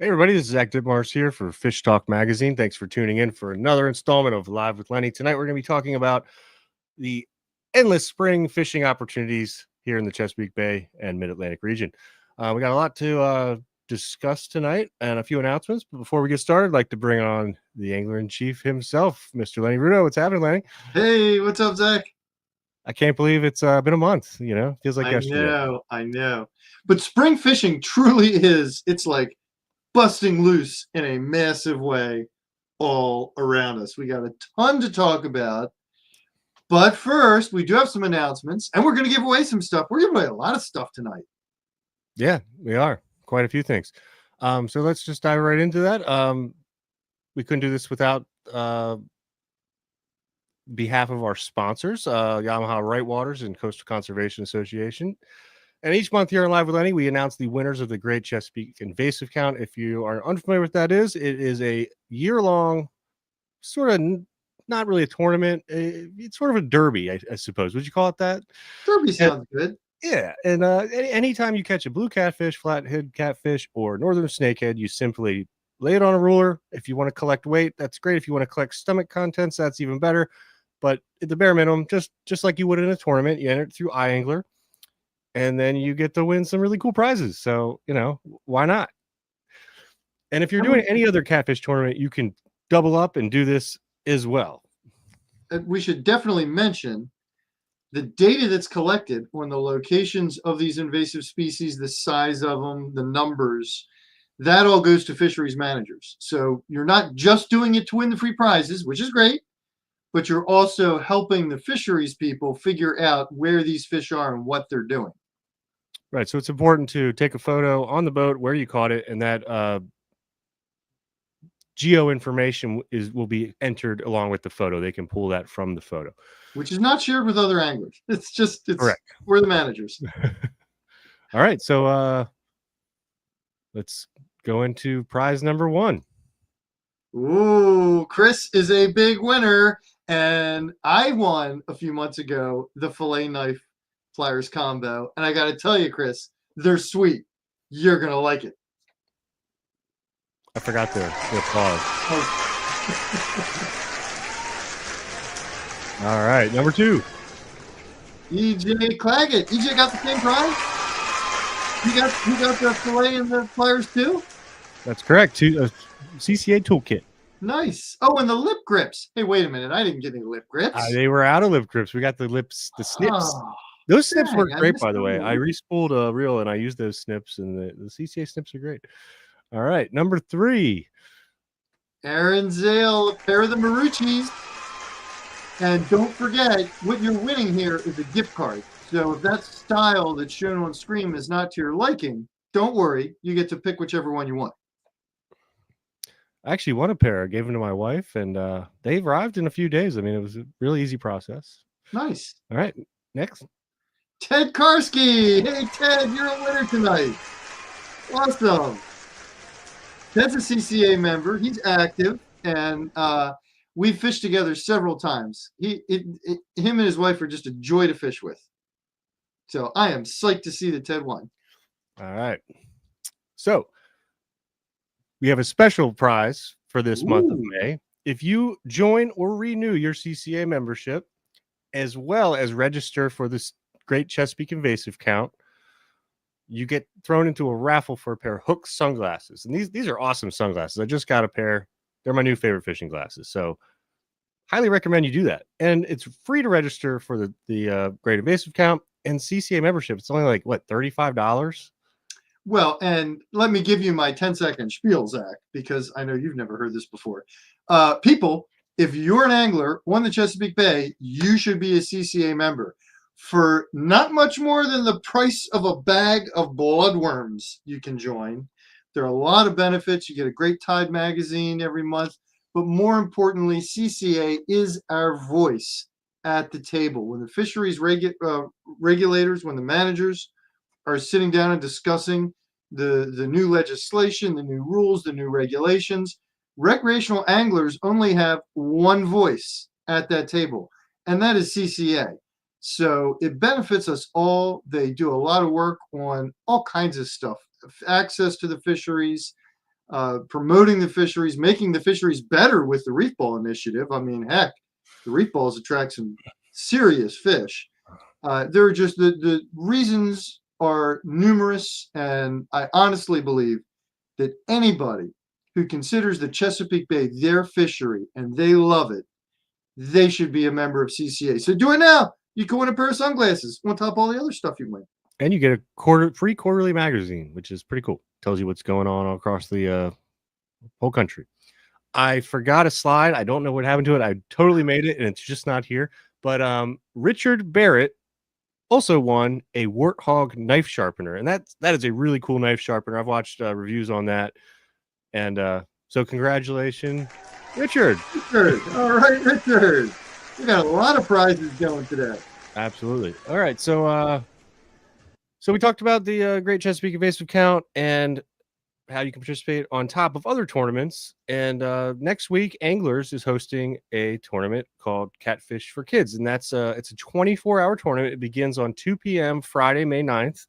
Hey everybody, this is Zach Ditmars here for Fish Talk Magazine. Thanks for tuning in for another installment of Live with Lenny. Tonight we're going to be talking about the endless spring fishing opportunities here in the Chesapeake Bay and Mid-Atlantic region. We got a lot to discuss tonight and a few announcements. But before we get started, I'd like to bring on the angler-in-chief himself, Mr. Lenny Rudo. What's happening, Lenny? Hey, what's up, Zach? I can't believe it's been a month, feels like yesterday. I know. But spring fishing truly it's like busting loose in a massive way all around us. We got a ton to talk about. But first, we do have some announcements, and we're going to give away some stuff. We're giving away a lot of stuff tonight. Yeah, we are. Quite a few things. So let's just dive right into that. We couldn't do this without behalf of our sponsors, Yamaha Right Waters and Coastal Conservation Association. And each month here on Live with Lenny, we announce the winners of the Great Chesapeake Invasive Count. If you are unfamiliar with that it is a year-long sort of not really a tournament. It's sort of a derby, I suppose. Would you call it that? Derby sounds good. Yeah, and anytime you catch a blue catfish, flathead catfish, or northern snakehead, you simply lay it on a ruler. If you want to collect weight, that's great. If you want to collect stomach contents, that's even better. But at the bare minimum, just like you would in a tournament, you enter it through iAngler, and then you get to win some really cool prizes. So, why not? And if you're doing any other catfish tournament, you can double up and do this as well. We should definitely mention the data that's collected on the locations of these invasive species, the size of them, the numbers, that all goes to fisheries managers. So you're not just doing it to win the free prizes, which is great, but you're also helping the fisheries people figure out where these fish are and what they're doing. Right. So it's important to take a photo on the boat where you caught it, and that geo information will be entered along with the photo. They can pull that from the photo, which is not shared with other anglers. It's correct. We're the managers. All right. So let's go into prize number 1. Ooh, Chris is a big winner. And I won a few months ago the fillet knife pliers combo. And I got to tell you, Chris, they're sweet. You're going to like it. I forgot to pause. All right, number 2. EJ Claggett. EJ got the same prize? You got the fillet and the pliers too? That's correct. CCA toolkit. Nice. Oh, and the lip grips. Hey, wait a minute. I didn't get any lip grips. They were out of lip grips. We got the snips. Oh, those snips work great, by the way. I re-spooled a reel and I used those snips, and the CCA snips are great. All right, number 3. Aaron Zale, a pair of the Marucci's. And don't forget, what you're winning here is a gift card. So if that style that's shown on screen is not to your liking, don't worry. You get to pick whichever one you want. I actually won a pair. I gave them to my wife, and they arrived in a few days. I mean, it was a really easy process. Nice. All right, next. Ted Karski. Hey, Ted, you're a winner tonight. Awesome. Ted's a CCA member. He's active, and we've fished together several times. Him and his wife are just a joy to fish with. So I am psyched to see that Ted won. All right. So we have a special prize for this month of May. If you join or renew your CCA membership, as well as register for this Great Chesapeake Invasive Count, you get thrown into a raffle for a pair of Hook sunglasses. And these are awesome sunglasses. I just got a pair. They're my new favorite fishing glasses. So highly recommend you do that. And it's free to register for the Great Invasive Count and CCA membership. It's only like, what, $35? Well, and let me give you my 10-second spiel, Zach, because I know you've never heard this before. People, if you're an angler on the Chesapeake Bay, you should be a CCA member. For not much more than the price of a bag of bloodworms, you can join. There are a lot of benefits. You get a great Tide magazine every month. But more importantly, CCA is our voice at the table. When the fisheries regulators, when the managers are sitting down and discussing the new legislation, the new rules, the new regulations, recreational anglers only have one voice at that table, and that is CCA. So it benefits us all. They do a lot of work on all kinds of stuff, access to the fisheries, promoting the fisheries, making the fisheries better with the reef ball initiative. I mean, heck, the reef balls attract some serious fish. There are just the reasons are numerous, and I honestly believe that anybody who considers the Chesapeake Bay their fishery and they love it, they should be a member of CCA. So do it now. You can win a pair of sunglasses on top of all the other stuff you win. And you get a free quarterly magazine, which is pretty cool. Tells you what's going on all across the whole country. I forgot a slide. I don't know what happened to it. I totally made it, and it's just not here. But Richard Barrett also won a Warthog knife sharpener, and that is a really cool knife sharpener. I've watched reviews on that, and so congratulations, Richard. Richard. All right, Richard. We got a lot of prizes going today. Absolutely. All right, so we talked about the Great Chesapeake Invasive Count and how you can participate on top of other tournaments. And next week, Anglers is hosting a tournament called Catfish for Kids, and it's a 24-hour tournament. It begins on 2 p.m. Friday, May 9th,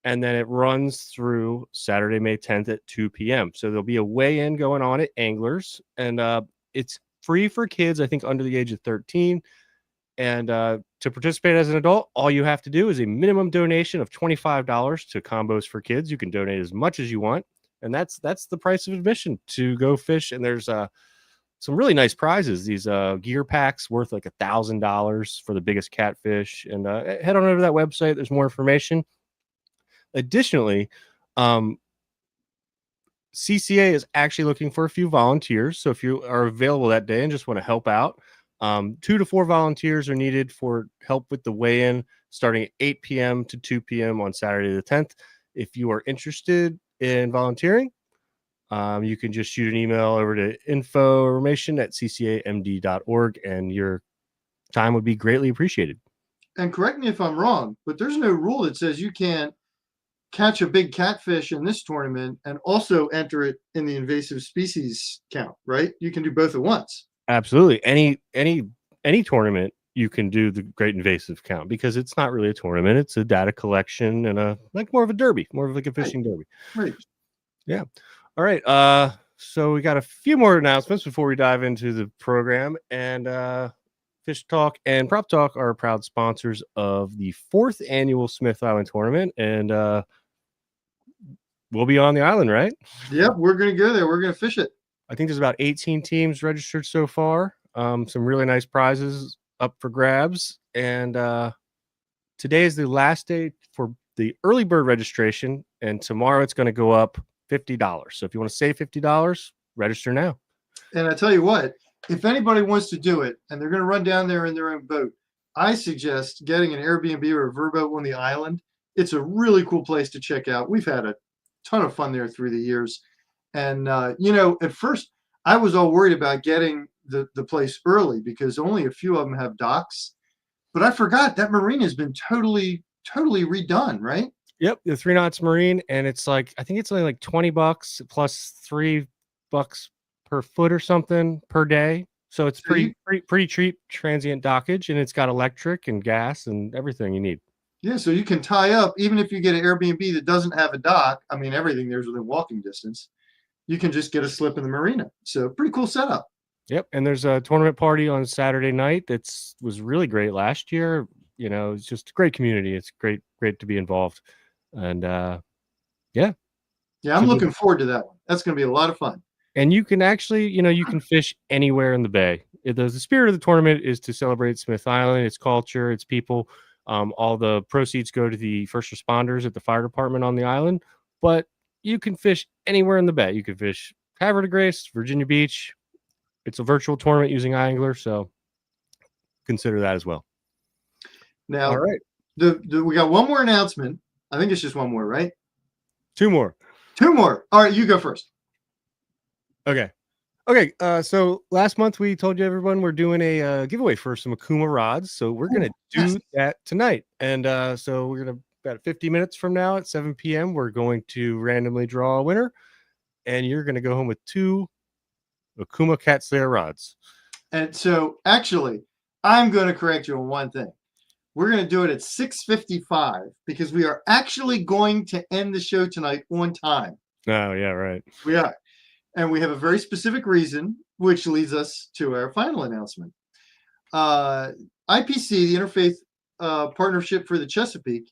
and then it runs through Saturday, May 10th at 2 p.m. So there'll be a weigh-in going on at Anglers, and it's free for kids, I think, under the age of 13. And to participate as an adult, all you have to do is a minimum donation of $25 to Combos for Kids. You can donate as much as you want, and that's the price of admission to go fish. And there's some really nice prizes. These gear packs worth like $1,000 for the biggest catfish. And head on over to that website. There's more information. Additionally, CCA is actually looking for a few volunteers. So if you are available that day and just want to help out, 2 to 4 volunteers are needed for help with the weigh-in starting at 8 p.m. to 2 p.m. on Saturday the 10th. If you are interested in volunteering, you can just shoot an email over to information@ccamd.org, and your time would be greatly appreciated. And correct me if I'm wrong, but there's no rule that says you can't catch a big catfish in this tournament and also enter it in the invasive species count, right? You can do both at once. Absolutely. Any tournament you can do the Great Invasive Count, because it's not really a tournament. It's a data collection and more of a derby, more of like a fishing derby. Right. Yeah. All right. So we got a few more announcements before we dive into the program. And Fish Talk and Prop Talk are proud sponsors of the 4th annual Smith Island tournament. And we'll be on the island, right? Yep, we're going to go there. We're going to fish it. I think there's about 18 teams registered so far. Some really nice prizes up for grabs. And today is the last day for the early bird registration. And tomorrow it's going to go up $50. So if you want to save $50, register now. And I tell you what, if anybody wants to do it and they're going to run down there in their own boat, I suggest getting an Airbnb or a verboat on the island. It's a really cool place to check out. We've had a ton of fun there through the years. And, at first I was all worried about getting the place early because only a few of them have docks. But I forgot that marina has been totally redone, right? Yep, the 3 Knots Marine. And it's I think it's only like $20 plus $3 per foot or something per day. So it's pretty cheap transient dockage, and it's got electric and gas and everything you need. Yeah, so you can tie up, even if you get an Airbnb that doesn't have a dock. I mean, everything there's within walking distance. You can just get a slip in the marina. So pretty cool setup. Yep, and there's a tournament party on Saturday night was really great last year. It's just a great community. It's great to be involved. And yeah, I'm looking forward to that one. That's going to be a lot of fun. And you can actually, you can fish anywhere in the bay. The spirit of the tournament is to celebrate Smith Island, its culture, its people. All the proceeds go to the first responders at the fire department on the island. But you can fish anywhere in the bay. You can fish Havre de Grace, Virginia Beach. It's a virtual tournament using iAngler, so consider that as well. Now, all right, we got one more announcement. I think it's just one more, right? 2 more. 2 more. All right, you go first. Okay. So last month we told you everyone we're doing a giveaway for some Akuma rods. So we're going to do that tonight. And so we're going to, about 50 minutes from now at 7 p.m., we're going to randomly draw a winner. And you're going to go home with 2 Akuma Cat Slayer rods. And so actually, I'm going to correct you on one thing. We're going to do it at 6:55 because we are actually going to end the show tonight on time. Oh, yeah, right. We are. And we have a very specific reason, which leads us to our final announcement. IPC, the Interfaith Partnership for the Chesapeake,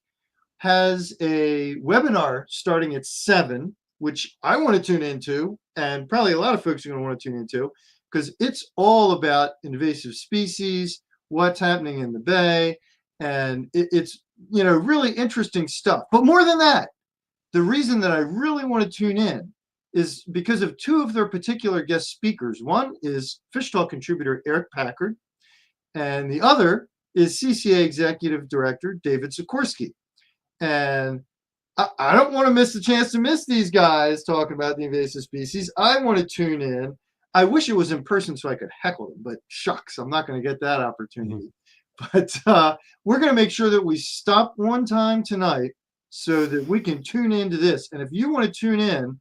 has a webinar starting at 7, which I want to tune into, and probably a lot of folks are going to want to tune into, because it's all about invasive species, what's happening in the bay, and it's really interesting stuff. But more than that, the reason that I really want to tune in is because of two of their particular guest speakers. One is Fish Talk contributor Eric Packard, and the other is CCA Executive Director David Sikorsky. And I don't want to miss the chance to miss these guys talking about the invasive species. I want to tune in. I wish it was in person so I could heckle them, but shucks, I'm not going to get that opportunity. But we're going to make sure that we stop one time tonight so that we can tune into this. And if you want to tune in,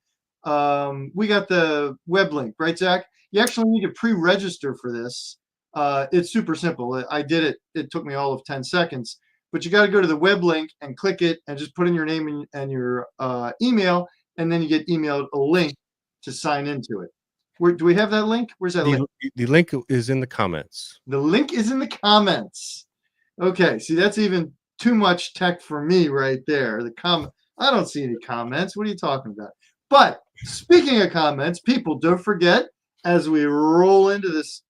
we got the web link, right, Zach? You actually need to pre-register for this. It's super simple. I did it. It took me all of 10 seconds. But you got to go to the web link and click it and just put in your name and your email, and then you get emailed a link to sign into it. Do we have that link? Where's that link? The link is in the comments. The link is in the comments. Okay, see, that's even too much tech for me right there. I don't see any comments. What are you talking about? But speaking of comments, people, don't forget, as we roll into this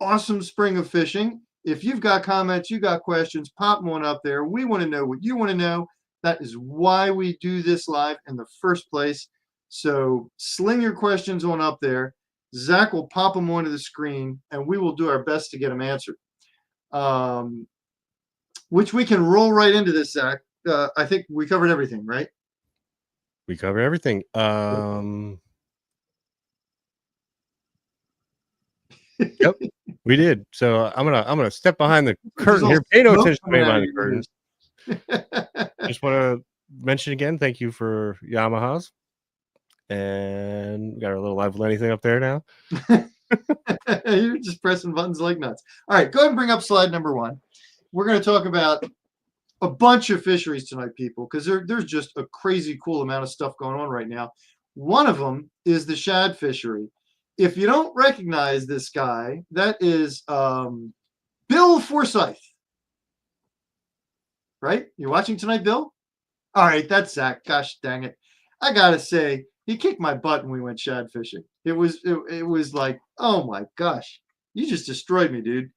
awesome spring of fishing, if you've got comments, you got questions, pop one up there. We want to know what you want to know. That is why we do this live in the first place. So sling your questions on up there. Zach will pop them onto the screen, and we will do our best to get them answered. Which we can roll right into this, Zach. I think we covered everything, right? We covered everything. Yep, we did. So I'm gonna step behind the curtain here. Pay no attention to me behind the curtain. Just want to mention again, thank you for Yamahas. And we got our little live Lenny thing up there now. You're just pressing buttons like nuts. All right, go ahead and bring up slide number 1. We're going to talk about a bunch of fisheries tonight, people, because there's just a crazy cool amount of stuff going on right now. One of them is the shad fishery. If you don't recognize this guy, that is Bill Forsyth. Right? You're watching tonight, Bill? All right, that's Zach. Gosh dang it. I got to say, he kicked my butt when we went shad fishing. It was like, oh my gosh, you just destroyed me, dude.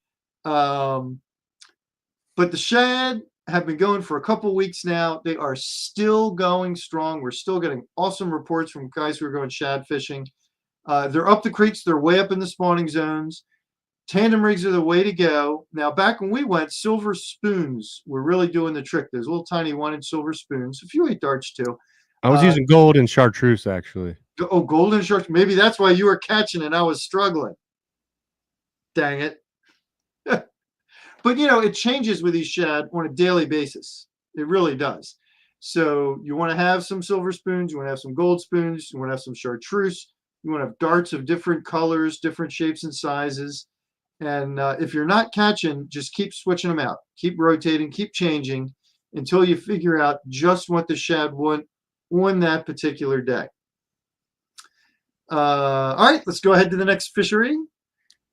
But the shad have been going for a couple weeks now. They are still going strong. We're still getting awesome reports from guys who are going shad fishing. They're up the creeks. They're way up in the spawning zones. Tandem rigs are the way to go. Now, back when we went, silver spoons were really doing the trick. Those little tiny 1-inch silver spoons. A few 8 darts too. I was using gold and chartreuse, actually. Oh, golden sharks. Maybe that's why you were catching and I was struggling. Dang it. But, it changes with these shad on a daily basis. It really does. So you want to have some silver spoons. You want to have some gold spoons. You want to have some chartreuse. You want to have darts of different colors, different shapes and sizes. And if you're not catching, just keep switching them out. Keep rotating, keep changing until you figure out just what the shad want on that particular day. All right, let's go ahead to the next fishery.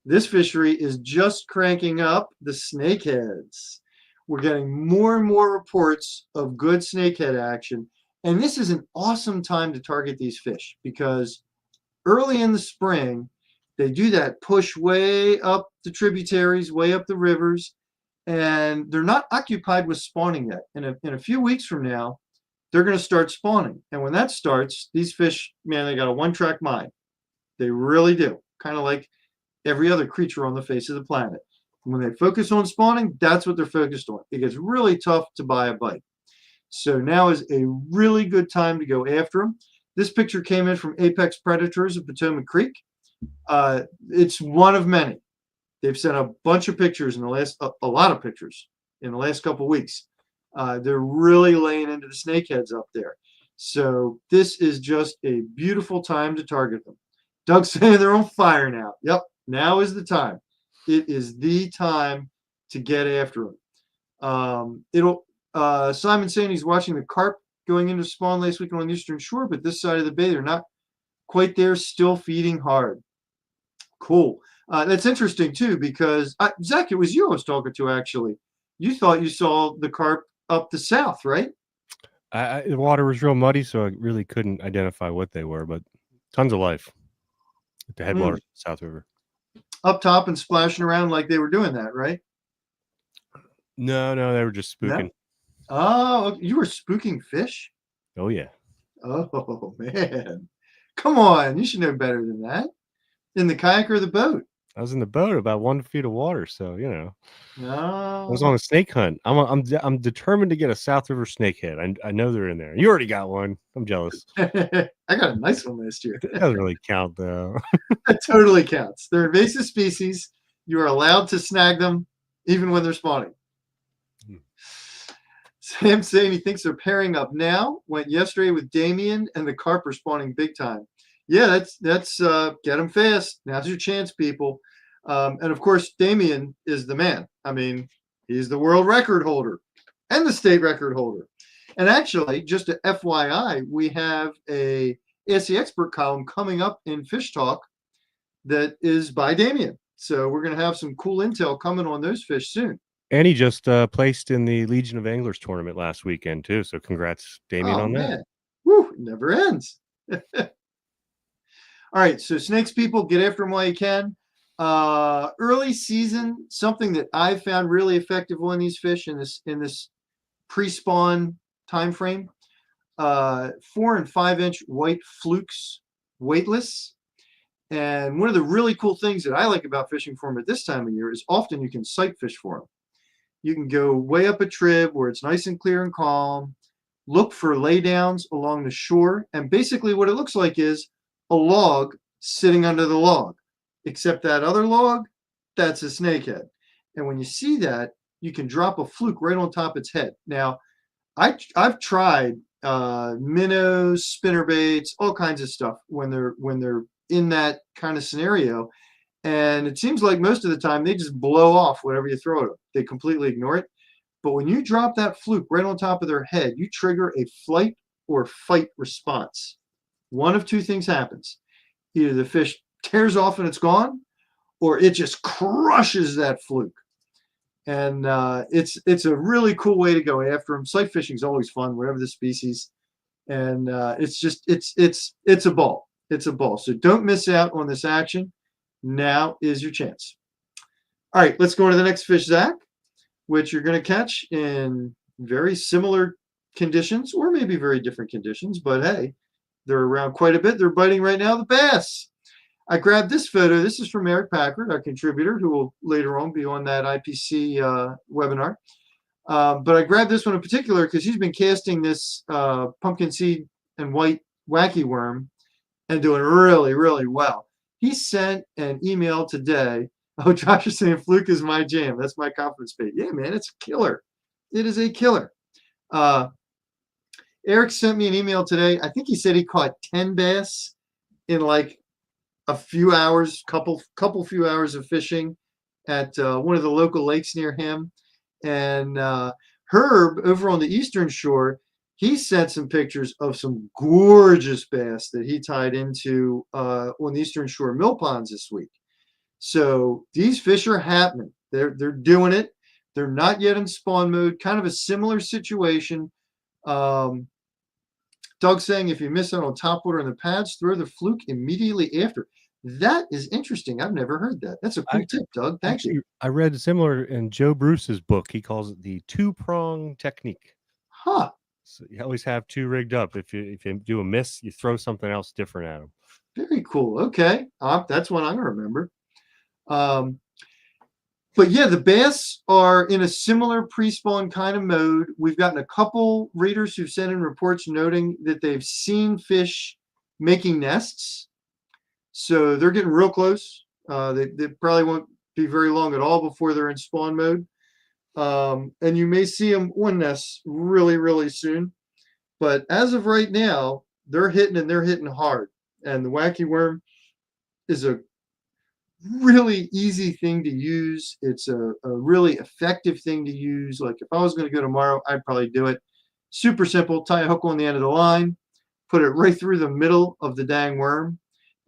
This fishery is just cranking up the snakeheads. We're getting more and more reports of good snakehead action. And this is an awesome time to target these fish because early in the spring, they do that push way up the tributaries, way up the rivers, and they're not occupied with spawning yet. In a few weeks from now, they're going to start spawning. And when that starts, these fish, man, they got a one-track mind. They really do. Kind of like every other creature on the face of the planet. When they focus on spawning, that's what they're focused on. It gets really tough to buy a bite. So now is a really good time to go after them. This picture came in from Apex Predators of Potomac Creek. It's one of many. They've sent a bunch of pictures in the last, a lot of pictures in the last couple of weeks. They're really laying into the snakeheads up there. So this is just a beautiful time to target them. Doug's saying they're on fire now. Yep, now is the time. It is the time to get after them. Simon saying he's watching the carp going into spawn last weekend on the Eastern Shore, but this side of the bay, they're not quite there, still feeding hard. Cool. That's interesting too, because Zach, it was you I was talking to actually. You thought you saw the carp up the south, right? The water was real muddy, so I really couldn't identify what they were, but tons of life at the headwaters of the South River. Up top and splashing around like they were doing that, right? No, they were just spooking. No? Oh, you were spooking fish? Oh, yeah. Oh, man. Come on. You should know better than that. In the kayak or the boat? I was in the boat about 1 feet of water, so I was No. on a snake hunt. I'm determined to get a South River snakehead. I know they're in there. You already got one. I'm jealous. I got a nice one last year. It doesn't really count though. That totally counts. They're invasive species. You are allowed to snag them even when they're spawning. Sam's saying he thinks they're pairing up now. Went yesterday with Damien, and the carp are spawning big time. Yeah, that's get them fast. Now's your chance, people. And of course, Damien is the man. I mean, he's the world record holder and the state record holder. And actually, just a FYI, we have a Ask the Expert column coming up in Fish Talk that is by Damien. So we're going to have some cool intel coming on those fish soon. And he just placed in the Legion of Anglers tournament last weekend too. So congrats, Damien, on that. Woo, it never ends. All right, so snakes, people, get after them while you can. Early season, something that I found really effective on these fish in this pre-spawn time frame. 4 and 5 inch white flukes, weightless. And one of the really cool things that I like about fishing for them at this time of year is often you can sight fish for them. You can go way up a trib where it's nice and clear and calm, look for laydowns along the shore, and basically what it looks like is a log sitting under the log, except that other log, that's a snakehead. And when you see that, you can drop a fluke right on top of its head. Now, I've tried minnows, spinnerbaits, all kinds of stuff when they're in that kind of scenario. And it seems like most of the time they just blow off whatever you throw at them. They completely ignore it. But when you drop that fluke right on top of their head, you trigger a flight or fight response. One of two things happens. Either the fish tears off and it's gone, or it just crushes that fluke. And it's a really cool way to go after them. Sight fishing is always fun, whatever the species. And it's a ball. It's a ball. So don't miss out on this action. Now is your chance. All right, let's go on to the next fish, Zach, which you're going to catch in very similar conditions, or maybe very different conditions. But hey, they're around quite a bit. They're biting right now, the bass. I grabbed this photo. This is from Eric Packard, our contributor, who will later on be on that IPC webinar. But I grabbed this one in particular because he's been casting this pumpkin seed and white wacky worm and doing really, really well. He sent an email today. Oh, Josh is saying fluke is my jam. That's my confidence bait. Yeah, man, it's a killer. It is a killer. Eric sent me an email today. I think he said he caught 10 bass in like a few hours, couple few hours of fishing at one of the local lakes near him. And Herb over on the Eastern Shore, he sent some pictures of some gorgeous bass that he tied into on the Eastern Shore mill ponds this week. So these fish are happening. They're doing it. They're not yet in spawn mode. Kind of a similar situation. Doug's saying if you miss out on topwater in the pads, throw the fluke immediately after. That is interesting. I've never heard that. That's a cool tip, Doug. Thank you. I read similar in Joe Bruce's book. He calls it the 2-prong technique. Huh. So you always have 2 rigged up. If you do a miss, you throw something else different at them. Very cool. Okay. That's one I'm going to remember. But yeah, the bass are in a similar pre-spawn kind of mode. We've gotten a couple readers who've sent in reports noting that they've seen fish making nests. So they're getting real close. They probably won't be very long at all before they're in spawn mode. And you may see them on nests really, really soon. But as of right now, they're hitting and they're hitting hard. And the wacky worm is a really easy thing to use. It's a really effective thing to use. Like if I was going to go tomorrow, I'd probably do it. Super simple. Tie a hook on the end of the line, put it right through the middle of the dang worm,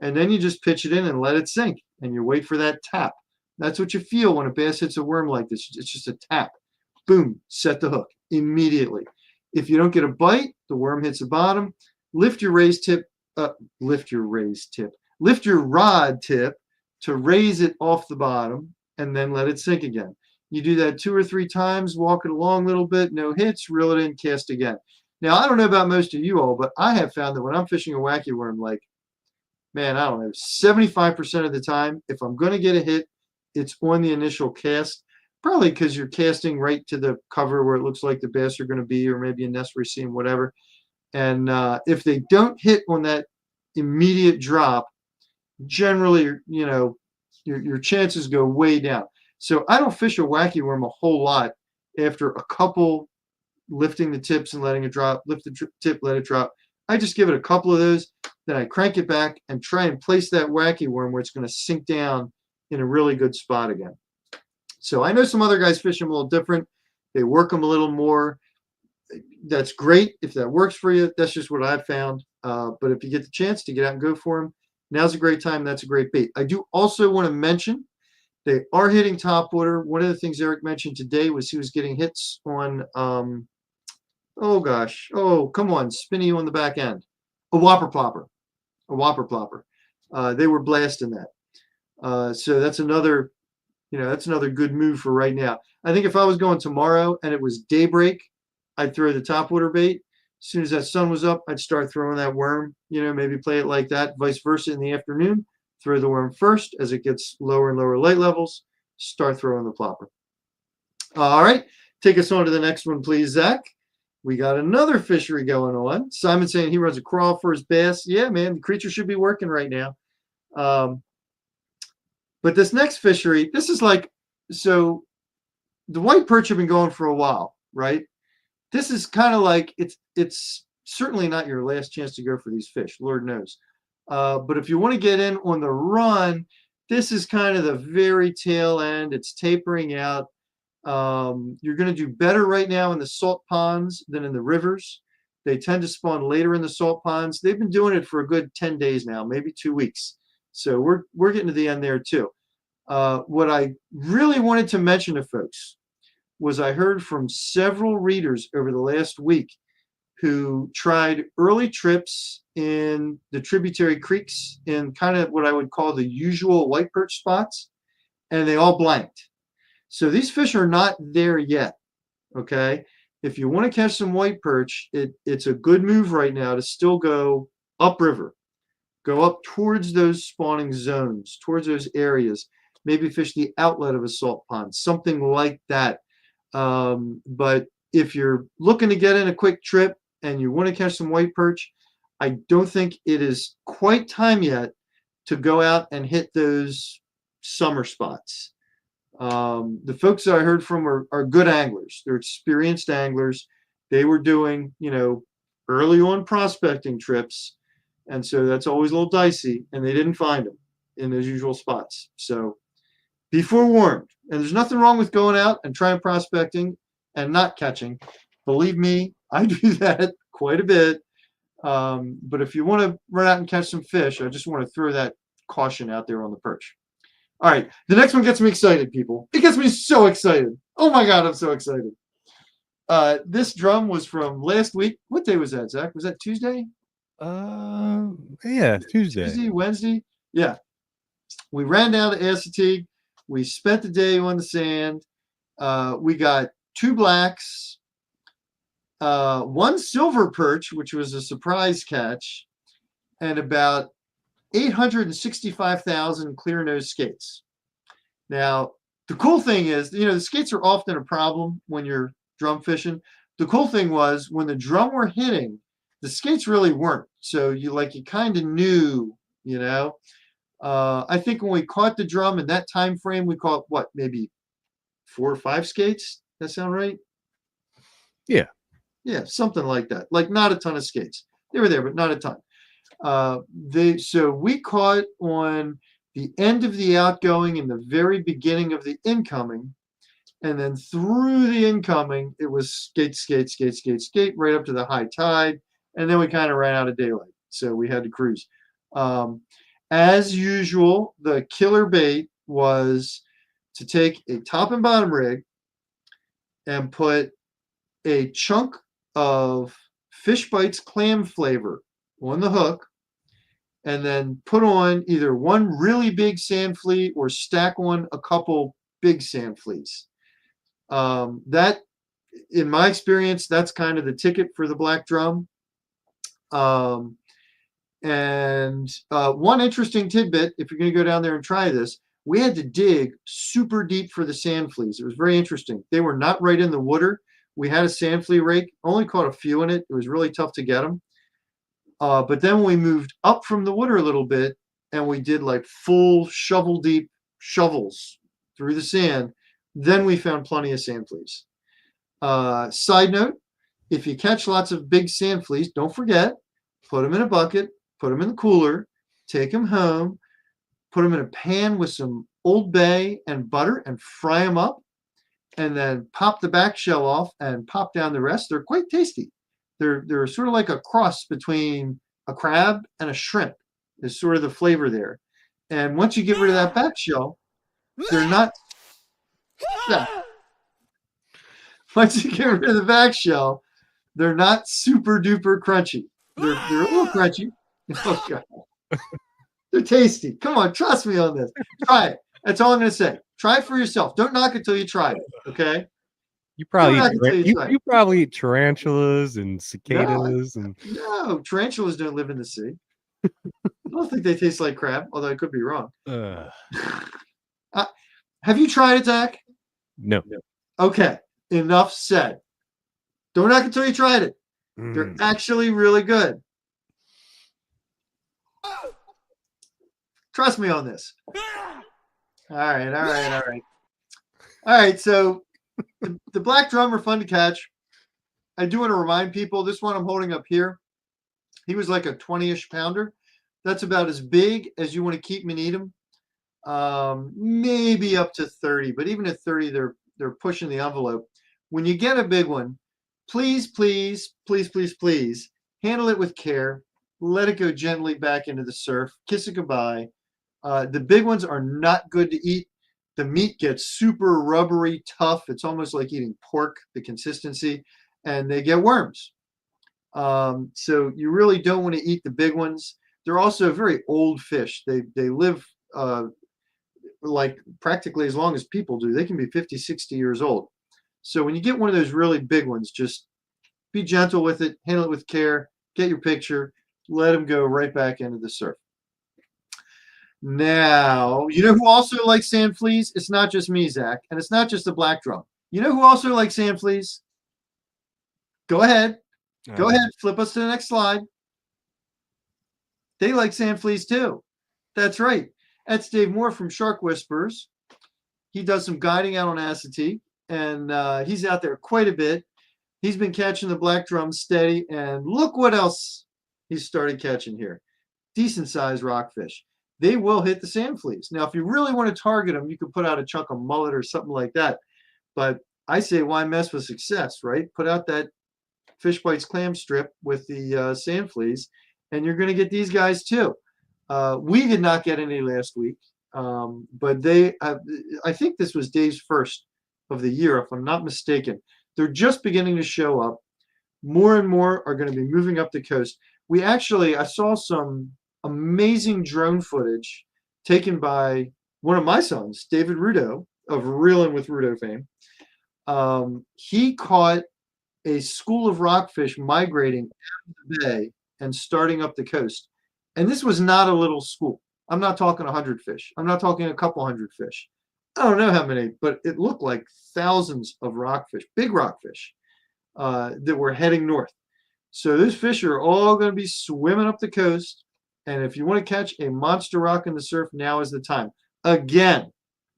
and then you just pitch it in and let it sink, and you wait for that tap. That's what you feel when a bass hits a worm like this. It's just a tap. Boom, set the hook immediately. If you don't get a bite, the worm hits the bottom. Lift your raised tip, lift your rod tip to raise it off the bottom, and then let it sink again. You do that 2 or 3 times, walk it along a little bit, no hits, reel it in, cast again. Now, I don't know about most of you all, but I have found that when I'm fishing a wacky worm, like, man, I don't know, 75% of the time, if I'm going to get a hit, it's on the initial cast, probably because you're casting right to the cover where it looks like the bass are going to be, or maybe a nest we're seeing, whatever. And if they don't hit on that immediate drop, generally, you know, your chances go way down. So I don't fish a wacky worm a whole lot after a couple lifting the tips and letting it drop, lift the tip, let it drop. I just give it a couple of those, then I crank it back and try and place that wacky worm where it's going to sink down in a really good spot again. So I know some other guys fish them a little different. They work them a little more. That's great. If that works for you, that's just what I've found. But if you get the chance to get out and go for them, now's a great time. That's a great bait. I do also want to mention they are hitting topwater. One of the things Eric mentioned today was he was getting hits on, oh gosh, oh, come on, spinny on the back end. A whopper plopper. They were blasting that. So that's another, you know, that's another good move for right now. I think if I was going tomorrow and it was daybreak, I'd throw the topwater bait. As soon as that sun was up, I'd start throwing that worm, you know, maybe play it like that, vice versa in the afternoon. Throw the worm first. As it gets lower and lower light levels, start throwing the plopper. All right, take us on to the next one, please, Zach. We got another fishery going on. Simon saying he runs a crawl for his bass. Yeah, man, the creature should be working right now. But this next fishery, this is like, so the white perch have been going for a while, right? This is kind of like, it's certainly not your last chance to go for these fish, Lord knows. But if you want to get in on the run, this is kind of the very tail end. It's tapering out. You're going to do better right now in the salt ponds than in the rivers. They tend to spawn later in the salt ponds. They've been doing it for a good 10 days now, maybe 2 weeks. So we're getting to the end there too. What I really wanted to mention to folks was I heard from several readers over the last week who tried early trips in the tributary creeks in kind of what I would call the usual white perch spots, and they all blanked. So these fish are not there yet, okay? If you want to catch some white perch, it's a good move right now to still go upriver. Go up towards those spawning zones, towards those areas. Maybe fish the outlet of a salt pond, something like that. But if you're looking to get in a quick trip and you want to catch some white perch, I don't think it is quite time yet to go out and hit those summer spots. The folks that I heard from are good anglers. They're experienced anglers. They were doing, you know, early on prospecting trips. And so that's always a little dicey, and they didn't find them in those usual spots. So be forewarned. And there's nothing wrong with going out and trying prospecting and not catching. Believe me, I do that quite a bit. But if you want to run out and catch some fish, I just want to throw that caution out there on the perch. All right, the next one gets me excited, people. It gets me so excited. Oh my God, I'm so excited. This drum was from last week. What day was that, Zach? Was that Tuesday? Yeah, Tuesday. Tuesday, Wednesday. Yeah. We ran down to Assateague. We spent the day on the sand. We got 2 blacks, 1 silver perch, which was a surprise catch, and about 865,000 clear nose skates. Now, the cool thing is, you know, the skates are often a problem when you're drum fishing. The cool thing was when the drum were hitting, the skates really weren't. So you kind of knew, you know. I think when we caught the drum in that time frame, we caught what, maybe 4 or 5 skates? That sound right? Yeah. Yeah, something like that. Like not a ton of skates. They were there, but not a ton. So we caught on the end of the outgoing and the very beginning of the incoming, And then through the incoming, it was skate, skate, skate, skate, skate, right up to the high tide. And then we kind of ran out of daylight. So we had to cruise. As usual, the killer bait was to take a top and bottom rig and put a chunk of Fish Bites clam flavor on the hook, and then put on either one really big sand flea or stack on a couple big sand fleas. That, in my experience, that's kind of the ticket for the black drum. One interesting tidbit, if you're going to go down there and try this, we had to dig super deep for the sand fleas. It was very interesting. They were not right in the water. We had a sand flea rake, only caught a few in it. It was really tough to get them. But then when we moved up from the water a little bit and we did like full shovel deep shovels through the sand, then we found plenty of sand fleas. Side note, if you catch lots of big sand fleas, don't forget, put them in a bucket, put them in the cooler, take them home, put them in a pan with some Old Bay and butter and fry them up, and then pop the back shell off and pop down the rest. They're quite tasty. They're sort of like a cross between a crab and a shrimp is sort of the flavor there. And once you get rid of that back shell, they're not. Yeah. Once you get rid of the back shell, they're not super duper crunchy. They're a little crunchy. Oh God. They're tasty. Come on, trust me on this. Try it. That's all I'm going to say. Try it for yourself. Don't knock it till you try it. Okay. You probably eat tarantulas and cicadas no, tarantulas don't live in the sea. I don't think they taste like crab, although I could be wrong. Have you tried it, Zach? No. Okay, enough said. Don't knock it till you tried it. They're actually really good. Trust me on this. All right. So the black drum are fun to catch. I do want to remind people, this one I'm holding up here, he was like a 20-ish pounder. That's about as big as you want to keep them and eat them. Maybe up to 30, but even at 30, they're pushing the envelope. When you get a big one, please, please, please, please, please handle it with care. Let it go gently back into the surf. Kiss it goodbye. The big ones are not good to eat. The meat gets super rubbery, tough. It's almost like eating pork, the consistency, and they get worms. So you really don't want to eat the big ones. They're also very old fish. They live like practically as long as people do. They can be 50, 60 years old. So when you get one of those really big ones, just be gentle with it, handle it with care, get your picture, let them go right back into the surf. Now, you know who also likes sand fleas? It's not just me, Zach, and it's not just the black drum. You know who also likes sand fleas? Go ahead. Go ahead. Flip us to the next slide. They like sand fleas too. That's right. That's Dave Moore from Shark Whisperers. He does some guiding out on Assateague, and he's out there quite a bit. He's been catching the black drum steady, and look what else he's started catching here. Decent sized rockfish. They will hit the sand fleas. Now, if you really want to target them, you can put out a chunk of mullet or something like that. But I say, why mess with success, right? Put out that Fish Bites clam strip with the sand fleas, and you're going to get these guys too. We did not get any last week, but I think this was Dave's first of the year, if I'm not mistaken. They're just beginning to show up. More and more are going to be moving up the coast. I saw some amazing drone footage taken by one of my sons, David Rudo of Reelin' with Rudo fame. He caught a school of rockfish migrating out of the bay and starting up the coast. And this was not a little school. I'm not talking 100 fish. I'm not talking a couple hundred fish. I don't know how many, but it looked like thousands of rockfish, big rockfish, that were heading north. So those fish are all going to be swimming up the coast. And if you want to catch a monster rock in the surf, now is the time. Again,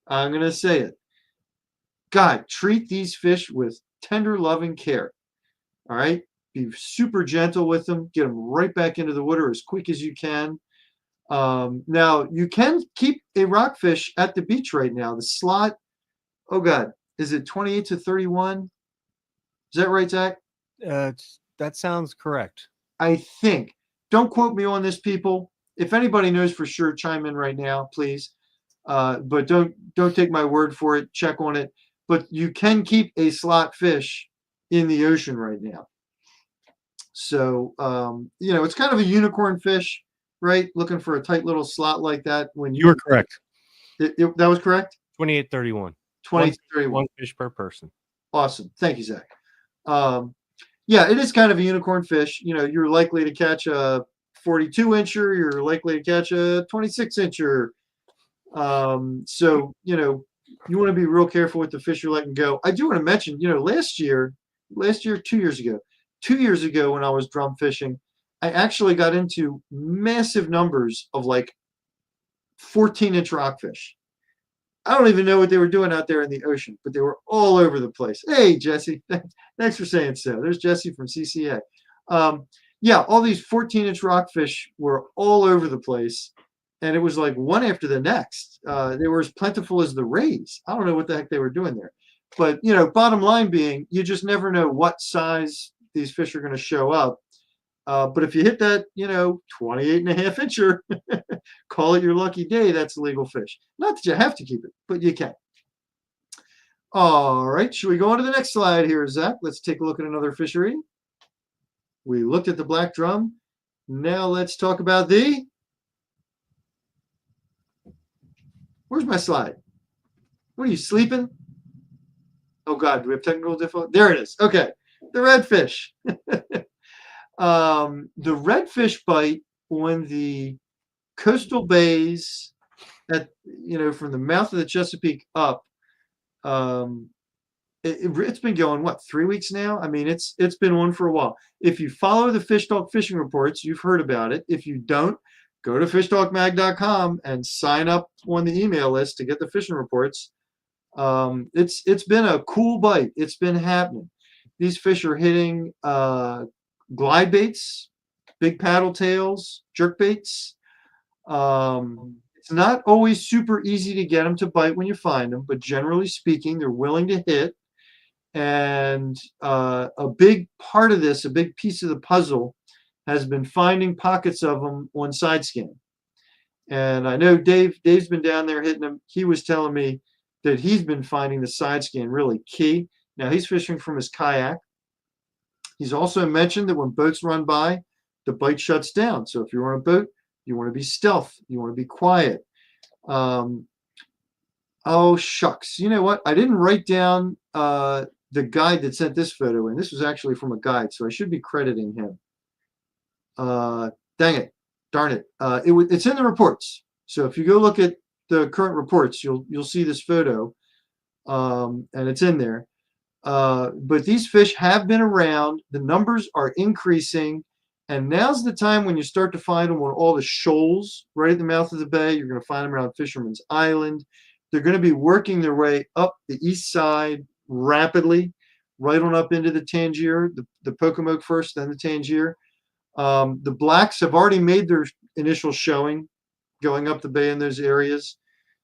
I'm going to say it. God, treat these fish with tender, loving care. All right? Be super gentle with them. Get them right back into the water as quick as you can. Now, you can keep a rockfish at the beach right now. The slot, oh God, is it 28 to 31? Is that right, Zach? That sounds correct. I think. Don't quote me on this, people. If anybody knows for sure, chime in right now, please. But don't take my word for it. Check on it. But you can keep a slot fish in the ocean right now. So it's kind of a unicorn fish, right? Looking for a tight little slot like that. When You were correct. That was correct. 28.31. 2031. One fish per person. Awesome. Thank you, Zach. Yeah, it is kind of a unicorn fish. You're likely to catch a 42-incher. You're likely to catch a 26-incher. So you want to be real careful with the fish you're letting go. I do want to mention, last year, 2 years ago when I was drum fishing, I actually got into massive numbers of like 14-inch rockfish. I don't even know what they were doing out there in the ocean, but they were all over the place. Hey, Jesse, thanks for saying so. There's Jesse from CCA. Yeah, all these 14-inch rockfish were all over the place, and it was like one after the next. They were as plentiful as the rays. I don't know what the heck they were doing there. But, bottom line being, you just never know what size these fish are going to show up. But if you hit that, 28.5-incher, call it your lucky day. That's a legal fish. Not that you have to keep it, but you can. All right. Should we go on to the next slide here, Zach? Let's take a look at another fishery. We looked at the black drum. Now let's talk about where's my slide? What are you, sleeping? Oh, God. Do we have technical difficulty? There it is. Okay. The redfish. The redfish bite on the coastal bays from the mouth of the Chesapeake up, it's been going 3 weeks now. I mean, it's been on for a while. If you follow the Fish Talk fishing reports, you've heard about it. If you don't, go to fishtalkmag.com and sign up on the email list to get the fishing reports. It's been a cool bite. It's been happening. These fish are hitting glide baits, big paddle tails, jerk baits. It's not always super easy to get them to bite when you find them, but generally speaking, they're willing to hit. And a big part of this, a big piece of the puzzle, has been finding pockets of them on side scan. And I know Dave's been down there hitting them. He was telling me that he's been finding the side scan really key. Now he's fishing from his kayak. He's also mentioned that when boats run by, the bite shuts down. So if you're on a boat, you want to be stealth. You want to be quiet. Oh, shucks. You know what? I didn't write down the guide that sent this photo in. This was actually from a guide, so I should be crediting him. Dang it. Darn it. It's in the reports. So if you go look at the current reports, you'll see this photo, and it's in there. But these fish have been around. The numbers are increasing. And now's the time when you start to find them on all the shoals right at the mouth of the bay. You're going to find them around Fisherman's Island. They're going to be working their way up the east side rapidly, right on up into the Tangier, the Pocomoke first, then the Tangier. The blacks have already made their initial showing going up the bay in those areas.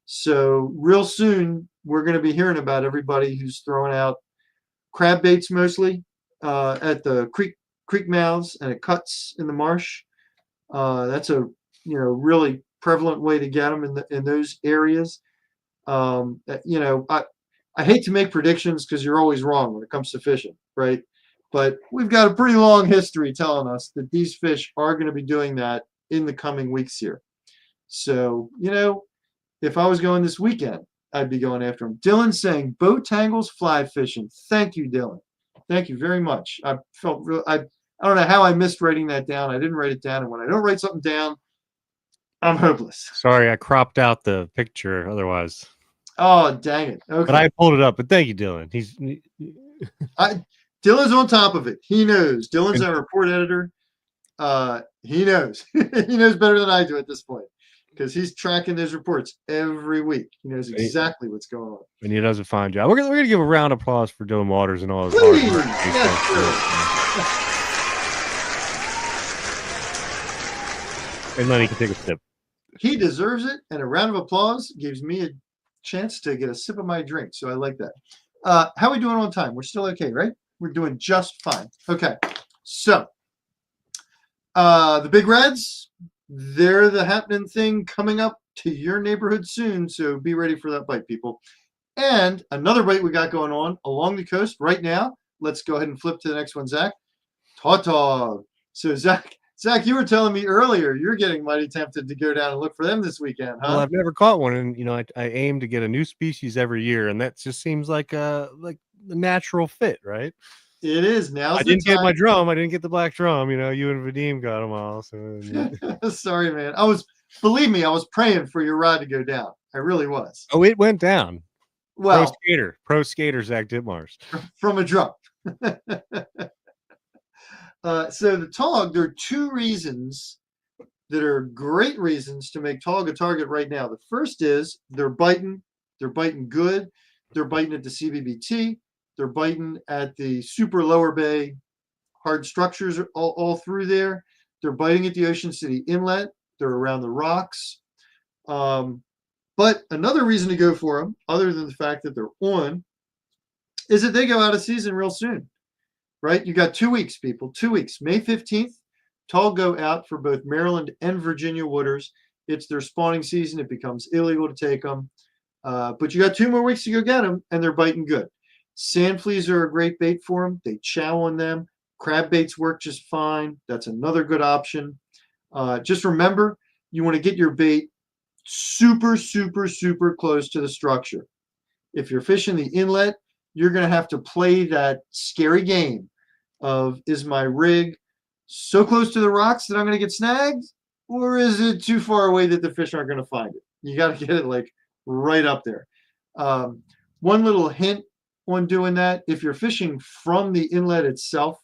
So real soon, we're going to be hearing about everybody who's throwing out crab baits mostly at the creek mouths and at cuts in the marsh. That's a really prevalent way to get them in those areas. I hate to make predictions because you're always wrong when it comes to fishing, right? But we've got a pretty long history telling us that these fish are going to be doing that in the coming weeks here. So, if I was going this weekend, I'd be going after them. Dylan's saying boat tangles, fly fishing. Thank you, Dylan. Thank you very much. I felt real. I don't know how I missed writing that down. I didn't write it down, and when I don't write something down, I'm hopeless. Sorry, I cropped out the picture. Otherwise, oh dang it! Okay, but I pulled it up. But thank you, Dylan. Dylan's on top of it. He knows. Dylan's our report editor. He knows. He knows better than I do at this point because he's tracking those reports every week. He knows exactly what's going on. And he does a fine job. We're gonna give a round of applause for Dylan Waters and all his hard work. Yes, and Lenny can take a sip. He deserves it, and a round of applause gives me a chance to get a sip of my drink. So I like that. How are we doing on time? We're still okay, right? We're doing just fine. Okay. So the big reds, they're the happening thing coming up to your neighborhood soon. So be ready for that bite, people. And another bite we got going on along the coast right now. Let's go ahead and flip to the next one, Zach. Tautog. So Zach, you were telling me earlier you're getting mighty tempted to go down and look for them this weekend, huh? Well, I've never caught one, and I aim to get a new species every year, and that just seems like the natural fit, right? It is. Now's I the didn't get my time. drum. I didn't get the black drum. You and Vadim got them all. So Sorry, man. Believe me, I was praying for your rod to go down. I really was. oh, it went down. Well, pro skater Zach Ditmars from a drum. So the Tog, there are two reasons that are great reasons to make Tog a target right now. The first is they're biting good. They're biting at the CBBT. They're biting at the super lower bay hard structures all through there. They're biting at the Ocean City Inlet. They're around the rocks. But another reason to go for them, other than the fact that they're on, is that they go out of season real soon, right? You got 2 weeks, people, 2 weeks. May 15th, Tall go out for both Maryland and Virginia waters. It's their spawning season. It becomes illegal to take them. But you got 2 more weeks to go get them, and they're biting good. Sand fleas are a great bait for them. They chow on them. Crab baits work just fine. That's another good option. Just remember, you want to get your bait super, super, super close to the structure. If you're fishing the inlet, you're going to have to play that scary game of, is my rig so close to the rocks that I'm going to get snagged, or is it too far away that the fish aren't going to find it? You got to get it like right up there. One little hint on doing that, if you're fishing from the inlet itself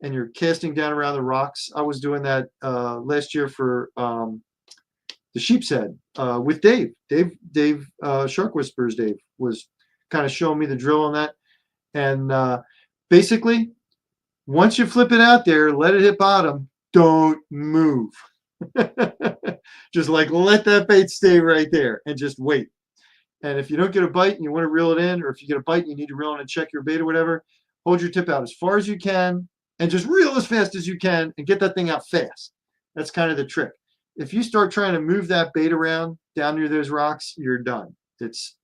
and you're casting down around the rocks, I was doing that last year for the Sheep's Head with Dave. Dave Shark Whispers Dave was kind of showing me the drill on that. And basically, once you flip it out there, let it hit bottom, don't move. Just like let that bait stay right there and just wait. And if you don't get a bite and you want to reel it in, or if you get a bite and you need to reel in and check your bait or whatever, hold your tip out as far as you can and just reel as fast as you can and get that thing out fast. That's kind of the trick. If you start trying to move that bait around down near those rocks, you're done. It's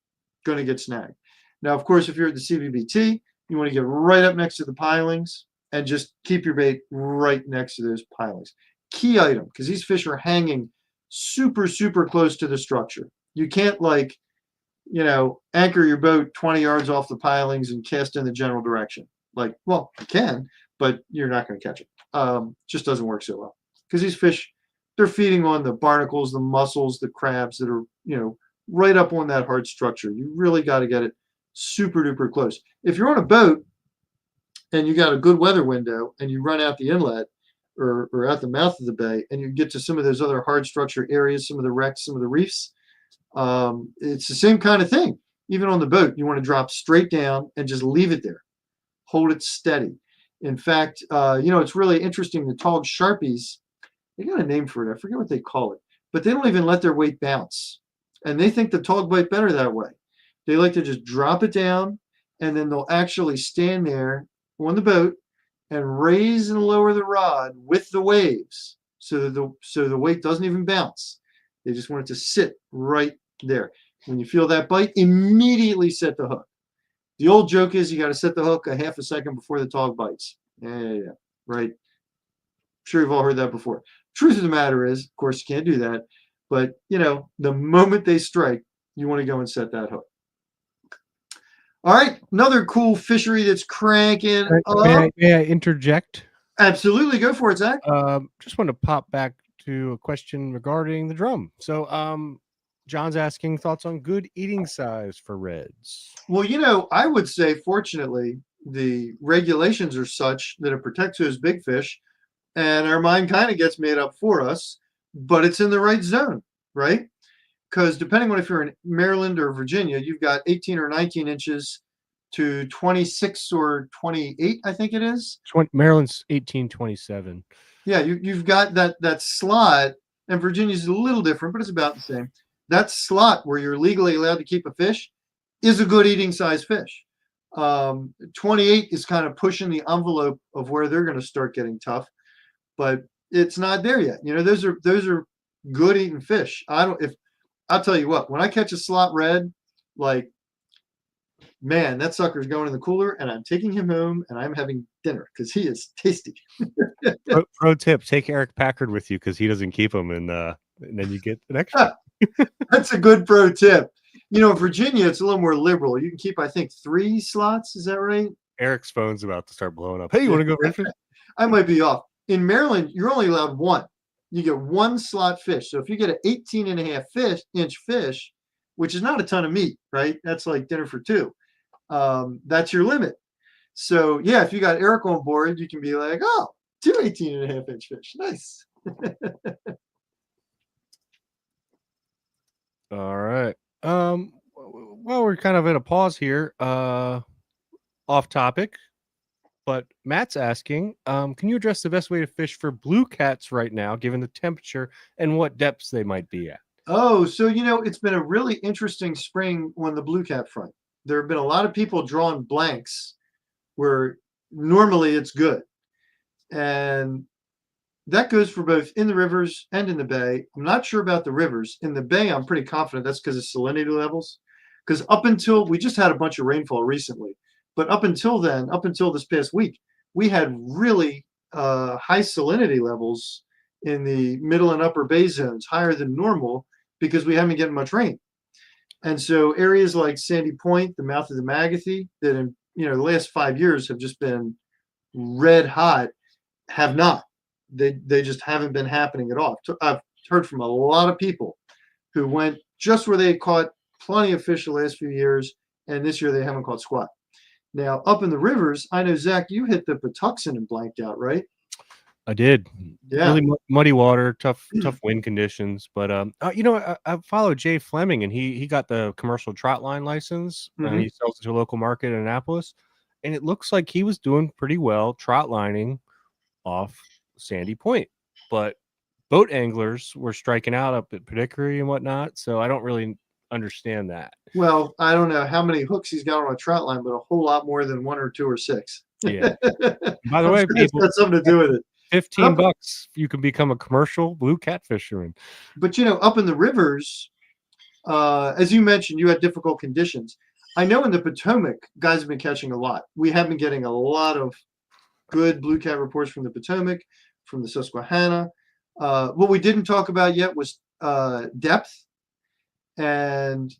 going to get snagged. Now, of course, if you're at the CBBT, you want to get right up next to the pilings and just keep your bait right next to those pilings. Key item, because these fish are hanging super, super close to the structure. You can't anchor your boat 20 yards off the pilings and cast in the general direction. You can, but you're not going to catch it. Just doesn't work so well. Because these fish, they're feeding on the barnacles, the mussels, the crabs that are, right up on that hard structure. You really got to get it super duper close. If you're on a boat and you got a good weather window and you run out the inlet or out the mouth of the bay and you get to some of those other hard structure areas, some of the wrecks, some of the reefs, it's the same kind of thing. Even on the boat, you want to drop straight down and just leave it there. Hold it steady. In fact, it's really interesting. The Tautog Sharpies, they got a name for it. I forget what they call it, but they don't even let their weight bounce. And they think the Tautog bite better that way. They like to just drop it down, and then they'll actually stand there on the boat and raise and lower the rod with the waves so the weight doesn't even bounce. They just want it to sit right there. When you feel that bite, immediately set the hook. The old joke is you got to set the hook a half a second before the Tautog bites. Yeah, right. I'm sure you've all heard that before. Truth of the matter is, of course, you can't do that. But, the moment they strike, you want to go and set that hook. All right, another cool fishery that's cranking up. May I interject? Absolutely, go for it, Zach. Just want to pop back to a question regarding the drum. So, John's asking thoughts on good eating size for reds. Well, I would say, fortunately, the regulations are such that it protects those big fish, and our mind kind of gets made up for us, but it's in the right zone, right? Because depending on if you're in Maryland or Virginia, you've got 18 or 19 inches to 26 or 28, I think it is. Maryland's 1827. Yeah, you've got that slot, and Virginia's a little different, but it's about the same. That slot where you're legally allowed to keep a fish is a good eating size fish. 28 is kind of pushing the envelope of where they're going to start getting tough, but it's not there yet. You know, those are good eating fish. I'll tell you what, when I catch a slot red, like, man, that sucker's going in the cooler, and I'm taking him home, and I'm having dinner because he is tasty. Pro tip: take Eric Packard with you because he doesn't keep them, and then you get an extra. That's a good pro tip. You know, in Virginia, it's a little more liberal. You can keep, I think, 3 slots. Is that right? Eric's phone's about to start blowing up. Hey, you want to go fishing? I might be off. In Maryland, you're only allowed 1. You get 1 slot fish. So if you get an 18.5-inch fish, which is not a ton of meat, right? That's like dinner for 2. That's your limit. So yeah, if you got Eric on board, you can be like, oh, 2 18.5-inch fish. Nice. All right. Well, we're kind of at a pause here. Off topic, but Matt's asking, can you address the best way to fish for blue cats right now, given the temperature and what depths they might be at? Oh, so you know, it's been a really interesting spring on the blue cat front. There have been a lot of people drawing blanks where normally it's good. And that goes for both in the rivers and in the bay. I'm not sure about the rivers. In the bay, I'm pretty confident that's because of salinity levels. Because up until we just had a bunch of rainfall recently, but up until then, up until this past week, we had really high salinity levels in the middle and upper bay zones, higher than normal, because we haven't been getting much rain. And so areas like Sandy Point, the mouth of the Magathie, that in the last 5 years have just been red hot, have not. They just haven't been happening at all. I've heard from a lot of people who went just where they caught plenty of fish the last few years, and this year they haven't caught squat. Now, up in the rivers, I know, Zach, you hit the Patuxent and blanked out, right? I did. Yeah. Really muddy water, tough wind conditions. But I followed Jay Fleming, and he got the commercial trout line license, and he sells it to a local market in Annapolis. And it looks like he was doing pretty well trout lining off Sandy Point. But boat anglers were striking out up at Pedigree and whatnot. So I don't really understand that. Well, I don't know how many hooks he's got on a trout line, but a whole lot more than 1 or 2 or 6. Yeah. By the way, sure people, got something to do with it. $15, you can become a commercial blue cat fisherman. But up in the rivers, as you mentioned, you had difficult conditions. I know in the Potomac, guys have been catching a lot. We have been getting a lot of good blue cat reports from the Potomac, from the Susquehanna. What we didn't talk about yet was depth. And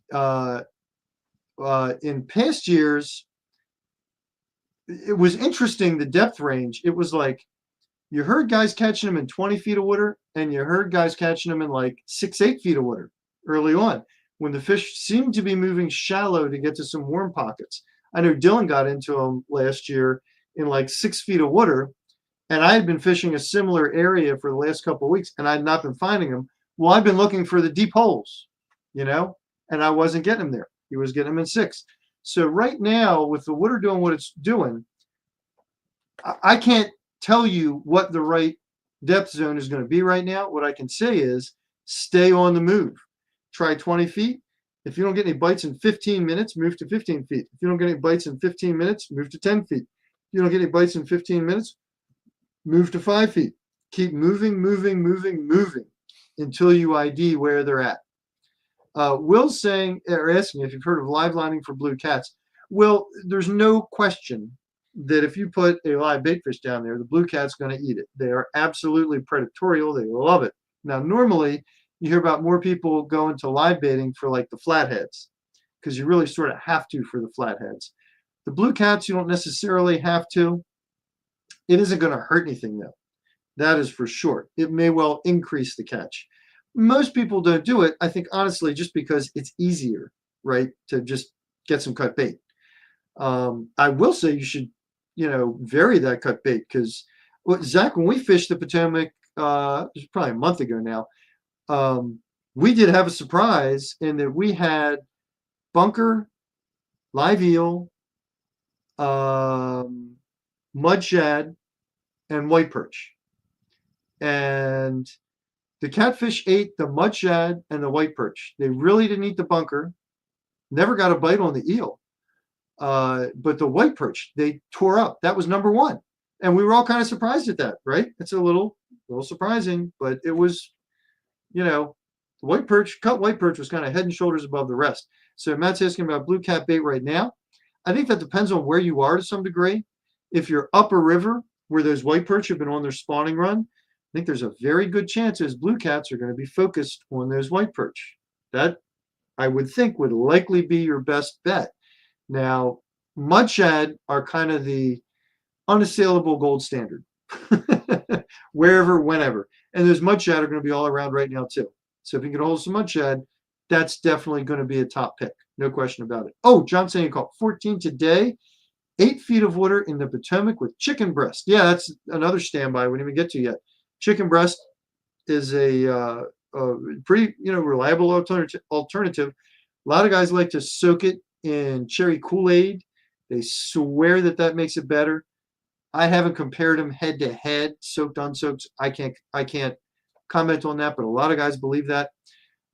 in past years, it was interesting, the depth range. It was like you heard guys catching them in 20 feet of water, and you heard guys catching them in like 6-8 feet of water early on, when the fish seemed to be moving shallow to get to some warm pockets. I know Dylan got into them last year in like 6 feet of water, and I had been fishing a similar area for the last couple of weeks, and I had not been finding them. Well, I've been looking for the deep holes, and I wasn't getting them there. He was getting them in 6. So right now, with the water doing what it's doing, I can't tell you what the right depth zone is going to be right now. What I can say is stay on the move. Try 20 feet. If you don't get any bites in 15 minutes, move to 15 feet. If you don't get any bites in 15 minutes, move to 10 feet. If you don't get any bites in 15 minutes, move to 5 feet. Keep moving until you ID where they're at. Will's asking if you've heard of live lining for blue cats. Well, there's no question that if you put a live bait fish down there, the blue cat's going to eat it. They are absolutely predatorial. They love it. Now, normally you hear about more people going to live baiting for like the flatheads, because you really sort of have to for the flatheads. The blue cats, you don't necessarily have to. It isn't going to hurt anything, though. That is for sure. It may well increase the catch. Most people don't do it, I think, honestly, just because it's easier, right, to just get some cut bait. I will say you should, vary that cut bait, because, Zach, when we fished the Potomac, it was probably a month ago now, we did have a surprise in that we had bunker, live eel, mud shad, and white perch. And the catfish ate the mud shad and the white perch. They really didn't eat the bunker. Never got a bite on the eel. But the white perch, they tore up. That was number one. And we were all kind of surprised at that, right? It's a little surprising, but it was, the white perch, cut white perch was kind of head and shoulders above the rest. So Matt's asking about blue cat bait right now. I think that depends on where you are to some degree. If you're up a river where those white perch have been on their spawning run, I think there's a very good chance those blue cats are going to be focused on those white perch. That I would think would likely be your best bet. Now, mud shad are kind of the unassailable gold standard, wherever, whenever. And those mud shad are going to be all around right now too. So if you can get a hold of some mud shad, that's definitely going to be a top pick. No question about it. Oh, John saying you caught 14 today, 8 feet of water in the Potomac with chicken breast. Yeah, that's another standby we didn't even get to yet. Chicken breast is a pretty reliable alternative. A lot of guys like to soak it in cherry Kool-Aid. They swear that makes it better. I haven't compared them head to head, soaked, unsoaked. I can't comment on that, but a lot of guys believe that.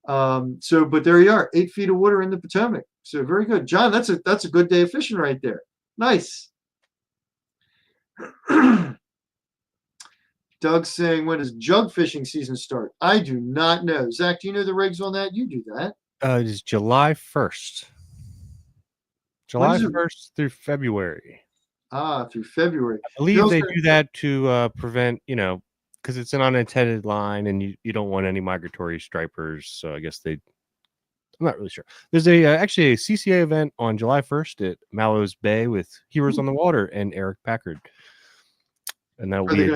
But there you are, 8 feet of water in the Potomac. So very good, John. That's a good day of fishing right there. Nice. Doug's saying, when does jug fishing season start? I do not know. Zach, do you know the regs on that? You do that. It is July 1st. July 1st through February. Through February. I believe they do that to prevent, because it's an unintended line and you don't want any migratory stripers. So I guess I'm not really sure. There's actually a CCA event on July 1st at Mallows Bay with Heroes on the Water and Eric Packard. And that will be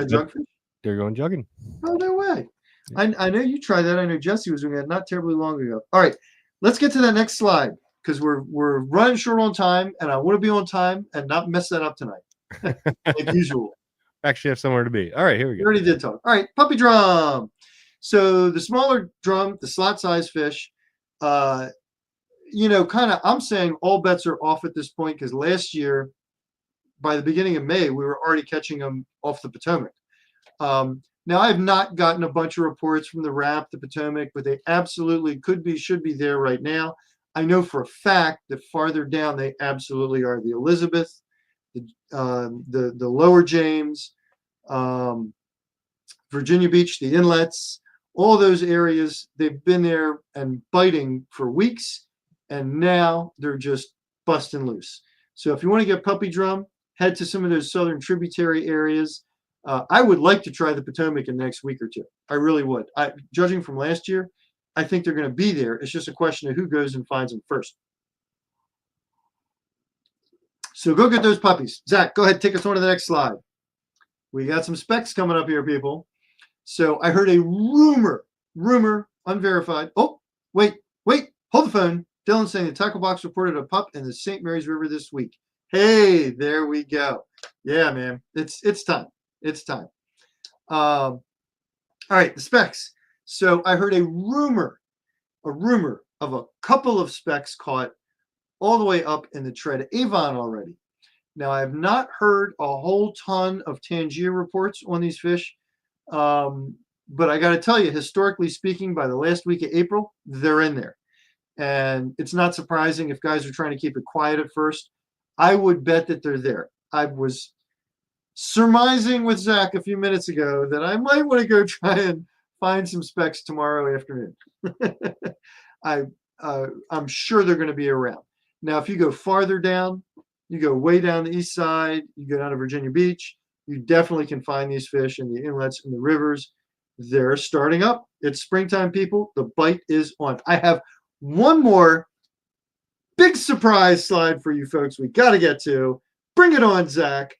they're going jugging. Oh, no way. I know you tried that. I know Jesse was doing that not terribly long ago. All right, let's get to that next slide because we're running short on time, and I want to be on time and not mess that up tonight, like usual. Actually have somewhere to be. All right, here we go. We already did talk. All right, puppy drum. So the smaller drum, the slot size fish, kind of, I'm saying all bets are off at this point because last year, by the beginning of May, we were already catching them off the Potomac. Now, I have not gotten a bunch of reports from the RAP, the Potomac, but they absolutely should be there right now. I know for a fact that farther down, they absolutely are. The Elizabeth, the Lower James, Virginia Beach, the inlets, all those areas, they've been there and biting for weeks, and now they're just busting loose. So if you want to get puppy drum, head to some of those southern tributary areas. I would like to try the Potomac in the next week or two. I really would. Judging from last year, I think they're going to be there. It's just a question of who goes and finds them first. So go get those puppies. Zach, go ahead, take us on to the next slide. We got some specs coming up here, people. So I heard a rumor, unverified. Oh, wait, hold the phone. Dylan saying the tackle box reported a pup in the St. Mary's River this week. Hey, there we go. Yeah, man, it's time. It's time. All right, the specs. So I heard a rumor of a couple of specs caught all the way up in the tread Avon already. Now, I have not heard a whole ton of Tangier reports on these fish, but I got to tell you, historically speaking, by the last week of April, they're in there. And it's not surprising if guys are trying to keep it quiet at first. I would bet that they're there. I was surmising with Zach a few minutes ago that I might want to go try and find some specs tomorrow afternoon. I'm sure they're going to be around. Now, if you go farther down, you go way down the east side, you go down to Virginia Beach, you definitely can find these fish in the inlets and the rivers. They're starting up. It's springtime, people. The bite is on. I have one more big surprise slide for you folks we got to get to. Bring it on, Zach.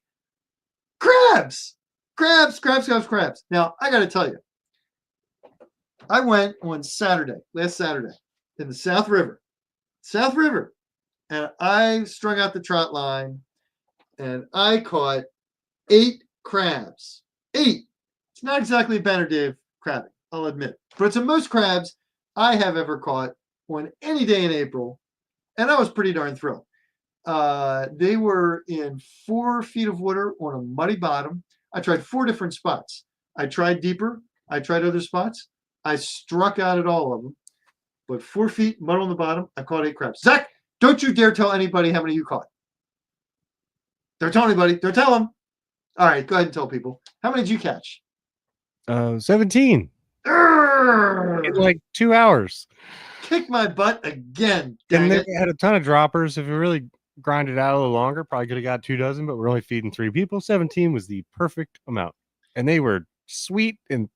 Crabs. Now, I got to tell you, I went on last Saturday, in the South River, and I strung out the trout line, and I caught 8 crabs. 8. It's not exactly Banner Dave crabbing, I'll admit, but it's the most crabs I have ever caught on any day in April, and I was pretty darn thrilled. They were in 4 feet of water on a muddy bottom. I tried 4 different spots. I tried deeper. I tried other spots. I struck out at all of them. But 4 feet, mud on the bottom, I caught 8 crabs. Zach, don't you dare tell anybody how many you caught. Don't tell anybody. Don't tell them. All right, go ahead and tell people. How many did you catch? 17 in Urgh! like 2 hours. Kick my butt again. And Dang they it. had a ton of droppers. If we really grind it out a little longer, probably could have got 2 dozen, but we're only feeding 3 people. 17 was the perfect amount. And they were sweet and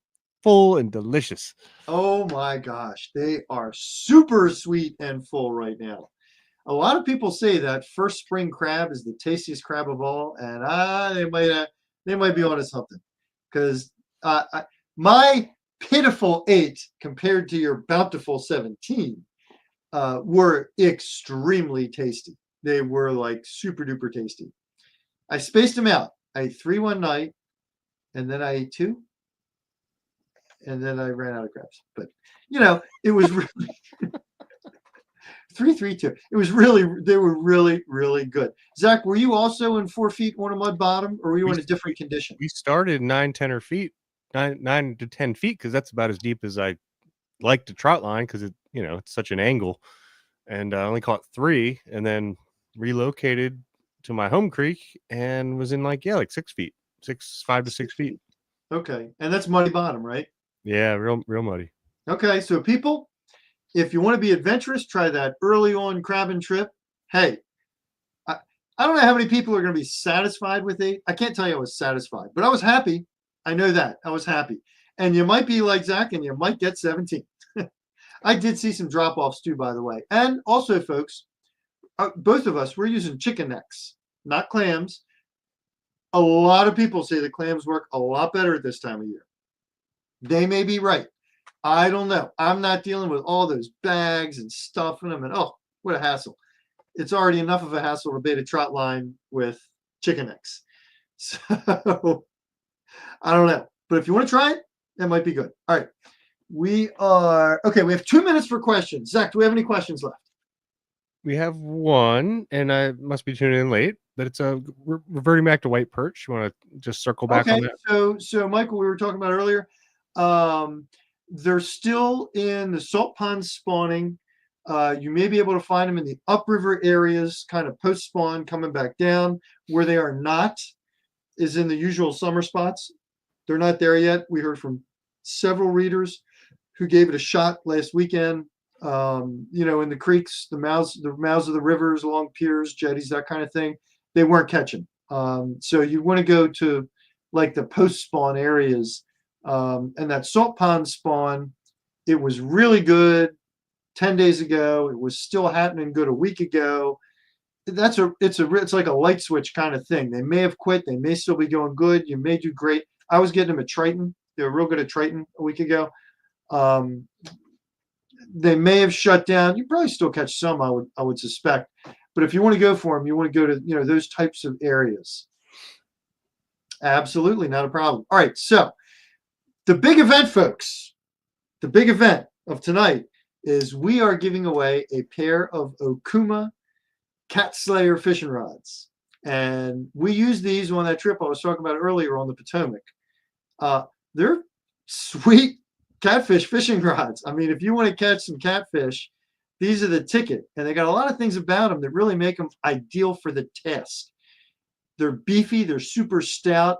full and delicious. Oh my gosh. They are super sweet and full right now. A lot of people say that first spring crab is the tastiest crab of all, and they might be onto something, because my pitiful 8 compared to your bountiful 17 were extremely tasty. They were like super duper tasty. I spaced them out. I ate 3 one night, and then I ate 2, and then I ran out of crabs. But it was really 3-3-2. It was really, they were really, really good. Zach, were you also in 4 feet on a mud bottom, or were you in a different condition? We started 9, 10 or feet, 9 to 10 feet, because that's about as deep as I like to trout line, because it's such an angle. And I only caught 3, and then relocated to my home creek and was in like 6 feet, 5 to 6 feet. Okay, and that's muddy bottom, right? Yeah, real muddy. Okay, so people, if you want to be adventurous, try that early on crabbing trip. Hey, I don't know how many people are going to be satisfied with 8. I can't tell you I was satisfied, but I was happy. I know that. I was happy. And you might be like Zach, and you might get 17. I did see some drop-offs too, by the way. And also, folks, both of us, we're using chicken necks, not clams. A lot of people say the clams work a lot better at this time of year. They may be right. I don't know. I'm not dealing with all those bags and stuffing them, and oh, what a hassle. It's already enough of a hassle to bait a trout line with chicken necks. So I don't know. But if you want to try it, that might be good. All right. We have 2 minutes for questions. Zach, do we have any questions left? We have one, and I must be tuning in late, but it's reverting back to white perch. You want to just circle back on that? So Michael, we were talking about earlier, they're still in the salt ponds spawning. You may be able to find them in the upriver areas, kind of post spawn, coming back down. Where they are not is in the usual summer spots. They're not there yet. We heard from several readers who gave it a shot last weekend. In the creeks, the mouths of the rivers, along piers, jetties, that kind of thing, they weren't catching. So you want to go to like the post spawn areas, and that salt pond spawn, it was really good 10 days ago. It was still happening good a week ago. It's like a light switch kind of thing. They may have quit. They may still be going good. You may do great. I was getting them at Triton. They were real good at Triton a week ago. They may have shut down. You probably still catch some, I would suspect. But if you want to go for them, you want to go to those types of areas. Absolutely, not a problem. All right, so the big event, folks. The big event of tonight is we are giving away a pair of Okuma Cat Slayer fishing rods, and we used these on that trip I was talking about earlier on the Potomac. They're sweet catfish fishing rods. I mean, if you want to catch some catfish, these are the ticket. And they got a lot of things about them that really make them ideal for the test. They're beefy. They're super stout.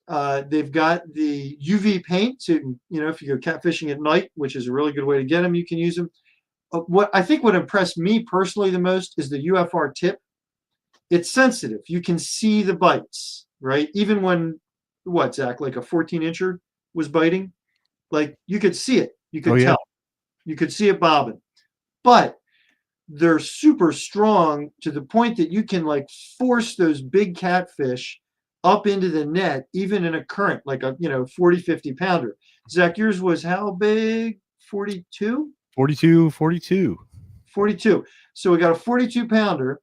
They've got the UV paint. So, if you go catfishing at night, which is a really good way to get them, you can use them. What impressed me personally the most is the UFR tip. It's sensitive. You can see the bites, right? Even when, Zach, like a 14-incher was biting, like you could see it. You could tell. You could see it bobbing. But they're super strong to the point that you can like force those big catfish up into the net, even in a current, like a 40, 50 pounder. Zach, yours was how big? 42? 42. 42. So we got a 42 pounder,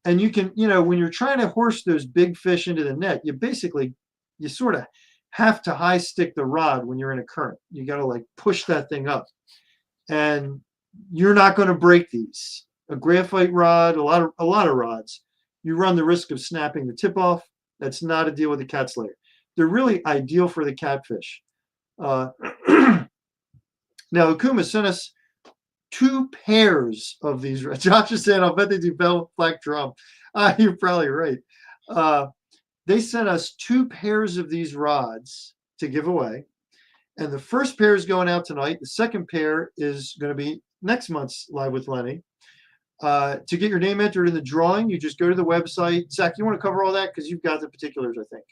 and you can, when you're trying to horse those big fish into the net, you sort of have to high stick the rod when you're in a current. You got to like push that thing up, and you're not going to break these. A graphite rod, a lot of rods, you run the risk of snapping the tip off. That's not a deal with the Cat Slayer. They're really ideal for the catfish. Now Okuma sent us 2 pairs of these. Josh is saying, I'll bet they do bell black drum. You're probably right. They sent us 2 pairs of these rods to give away. And the first pair is going out tonight. The second pair is going to be next month's Live with Lenny. To get your name entered in the drawing, you just go to the website. Zach, you want to cover all that? Because you've got the particulars, I think.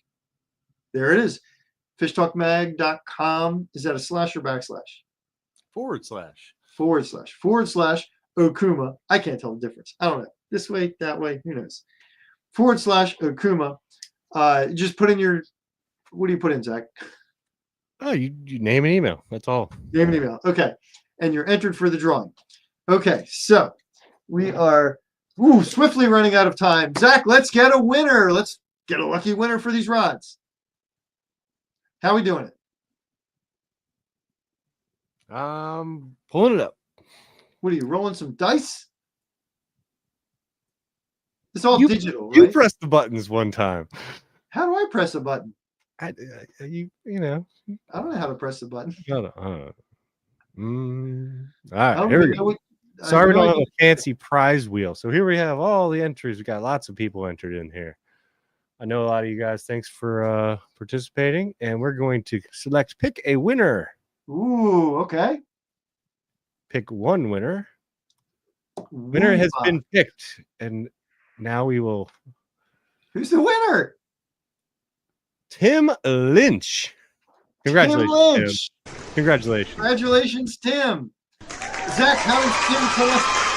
There it is. fishtalkmag.com. Is that a slash or backslash? // Okuma. I can't tell the difference. I don't know. This way, that way, who knows? / Okuma. Just put in your, what do you put in, Zach? Oh, you name an email. That's all. Name an email. Okay. And you're entered for the drawing. Okay. So we are swiftly running out of time. Zach, let's get a winner. Let's get a lucky winner for these rods. How are we doing it? Pulling it up. What are you, rolling some dice? It's all digital, right? You press the buttons one time. How do I press a button? You know. I don't know how to press the button. All right, here we go. Sorry, we don't have a fancy prize wheel. So here we have all the entries. We got lots of people entered in here. I know a lot of you guys. Thanks for participating. And we're going to pick a winner. Ooh, okay. Pick one winner. Winner has been picked. And now we will. Who's the winner? Tim Lynch. Congratulations, Tim Lynch. Tim. Congratulations. Congratulations, Tim. Zach, how is Tim collecting?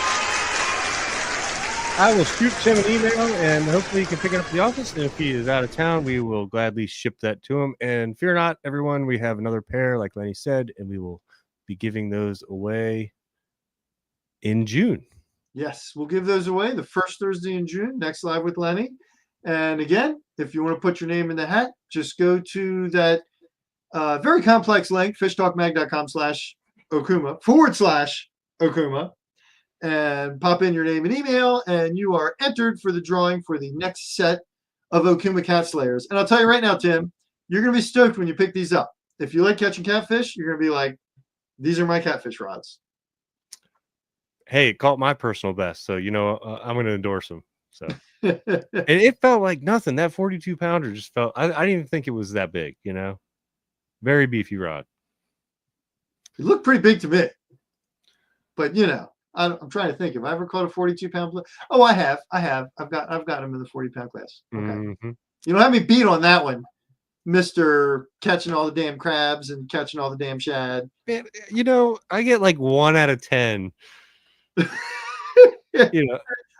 I will shoot Tim an email, and hopefully he can pick it up at the office. And if he is out of town, we will gladly ship that to him. And fear not, everyone, we have another pair, like Lenny said, and we will be giving those away in June. Yes, we'll give those away the first Thursday in June, next Live with Lenny. And again, if you want to put your name in the hat, just go to that very complex link, fishtalkmag.com/Okuma / Okuma, and pop in your name and email, and you are entered for the drawing for the next set of Okuma Cat Slayers. And I'll tell you right now, Tim, you're going to be stoked when you pick these up. If you like catching catfish, you're going to be like, these are my catfish rods. Hey, call it my personal best. So, I'm going to endorse them. So, and it felt like nothing. That 42 pounder just felt, I didn't even think it was that big, very beefy rod. It looked pretty big to me, but I'm trying to think. Have I ever caught a 42-pound? Oh, I have. I've got him in the 40-pound class. Okay. Mm-hmm. You don't have me beat on that one, Mr. Catching all the damn crabs and catching all the damn shad. Man, I get like 1 out of 10.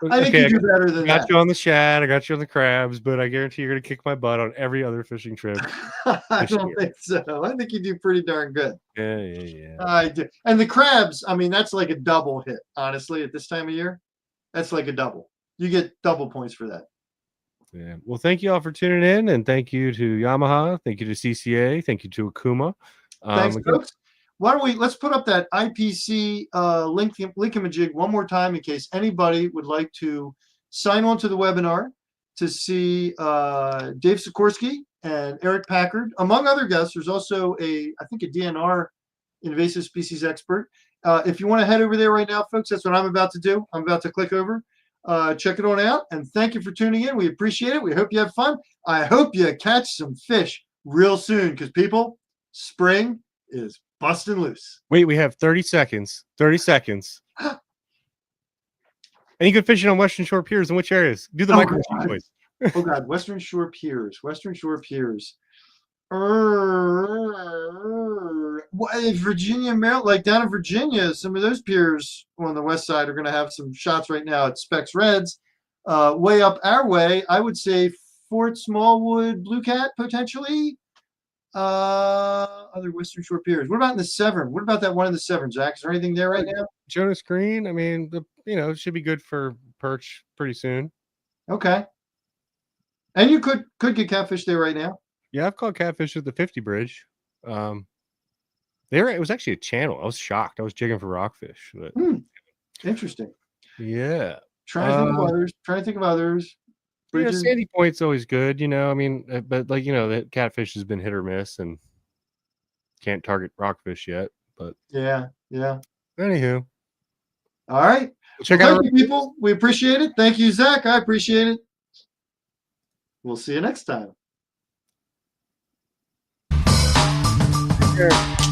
I think you do better than that. I got you on the shad, I got you on the crabs, but I guarantee you're going to kick my butt on every other fishing trip. I don't think so. I think you do pretty darn good. Yeah. I do. And the crabs, I mean, that's like a double hit, honestly, at this time of year. That's like a double. You get double points for that. Yeah. Well, thank you all for tuning in, and thank you to Yamaha, thank you to CCA, thank you to Okuma. Thanks, folks. Why don't let's put up that IPC link-a-majig one more time in case anybody would like to sign on to the webinar to see Dave Sikorsky and Eric Packard, among other guests. There's also I think a DNR invasive species expert. If you want to head over there right now, folks, that's what I'm about to do. I'm about to click over. Check it on out, and thank you for tuning in. We appreciate it. We hope you have fun. I hope you catch some fish real soon, because people, spring is busting loose. Wait, we have 30 seconds. 30 seconds. And you can fish it on Western Shore Piers. In which areas? Do the microphone voice. Oh God, Western Shore Piers. Virginia, Maryland, like down in Virginia, some of those piers on the west side are going to have some shots right now at Specs Reds. Way up our way, I would say Fort Smallwood, Blue Cat, potentially. Other Western Shore piers. What about in the Severn? What about that one in the Severn, Zach? Is there anything there right now? Jonas Green. I mean, it should be good for perch pretty soon. Okay. And you could get catfish there right now. Yeah, I've caught catfish at the 50 bridge. It was actually a channel. I was shocked. I was jigging for rockfish. But... Interesting. Yeah. Trying to think of others. Sandy Point's always good, but that catfish has been hit or miss and can't target rockfish yet. But yeah. Anywho. All right. Thank you, people. We appreciate it. Thank you, Zach. I appreciate it. We'll see you next time. Take care.